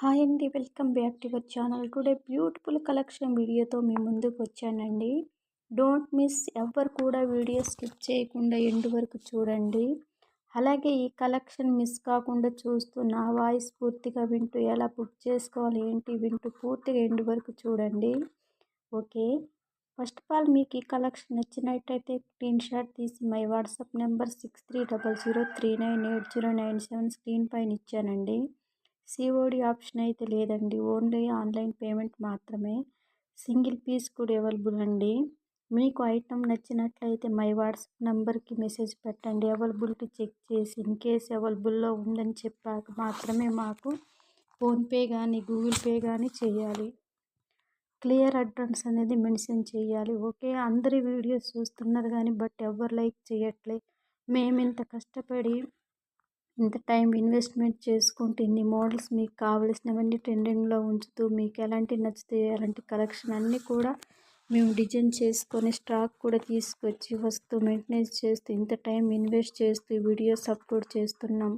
Hi అండి, welcome back to your channel. Today beautiful collection వీడియోతో మీ ముందుకు వచ్చానండి. డోంట్ మిస్, ఎవ్వరు కూడా వీడియో స్కిప్ చేయకుండా ఎండ్ వరకు చూడండి. అలాగే ఈ కలెక్షన్ మిస్ కాకుండా చూస్తూ నా వాయిస్ పూర్తిగా వింటూ ఎలా బుక్ చేసుకోవాలి ఏంటి వింటూ పూర్తిగా ఎండ్ వరకు చూడండి. ఓకే, ఫస్ట్ ఆఫ్ ఆల్ మీకు ఈ కలెక్షన్ నచ్చినట్టయితే స్క్రీన్ షాట్ తీసి మై వాట్సాప్ నెంబర్ 6300398097 స్క్రీన్ పైన ఇచ్చానండి. సిఓడి ఆప్షన్ అయితే లేదండి, ఓన్లీ ఆన్లైన్ పేమెంట్ మాత్రమే. సింగిల్ పీస్ కూడా అవైలబుల్ అండి. మీకు ఐటమ్ నచ్చినట్లయితే మై వాట్సాప్ నెంబర్కి మెసేజ్ పెట్టండి. అవైలబిలిటీ చెక్ చేసి ఇన్ కేస్ అవైలబుల్లో ఉందని చెప్పాక మాత్రమే మాకు ఫోన్పే కానీ గూగుల్ పే కానీ చేయాలి. క్లియర్ అడ్రస్ అనేది మెన్షన్ చేయాలి. ఓకే, అందరి వీడియోస్ చూస్తున్నారు కానీ బట్ ఎవరు లైక్ చేయట్లే. మేము ఇంత కష్టపడి ఇంత టైం ఇన్వెస్ట్మెంట్ చేసుకుంటూ ఇన్ని మోడల్స్ మీకు కావలసినవన్నీ ట్రెండింగ్లో ఉంచుతూ మీకు ఎలాంటి నచ్చుతాయో అలాంటి కలెక్షన్ అన్నీ కూడా మేము డిజైన్ చేసుకొని స్టాక్ కూడా తీసుకొచ్చి వస్తూ మెయింటెనెన్స్ చేస్తూ ఇంత టైం ఇన్వెస్ట్ చేస్తూ వీడియోస్ అప్లోడ్ చేస్తున్నాం.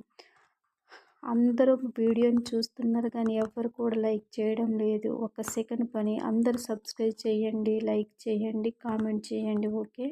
అందరూ వీడియోని చూస్తున్నారు కానీ ఎవరు కూడా లైక్ చేయడం లేదు. ఒక సెకండ్ పని, అందరూ సబ్స్క్రైబ్ చేయండి, లైక్ చేయండి, కామెంట్ చేయండి. ఓకే.